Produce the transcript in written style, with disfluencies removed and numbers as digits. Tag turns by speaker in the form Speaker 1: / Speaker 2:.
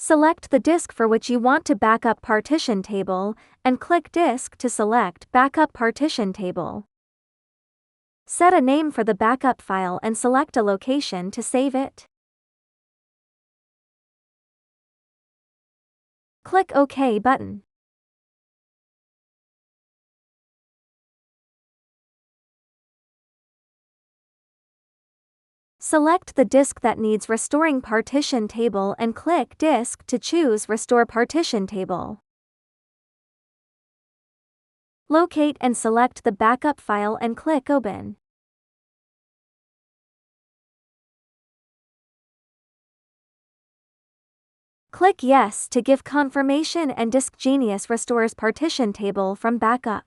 Speaker 1: Select the disk for which you want to backup partition table, and click Disk to select Backup Partition Table. Set a name for the backup file and select a location to save it. Click OK button. Select the disk that needs restoring partition table and click Disk to choose Restore Partition Table. Locate and select the backup file and click Open. Click Yes to give confirmation and DiskGenius restores partition table from backup.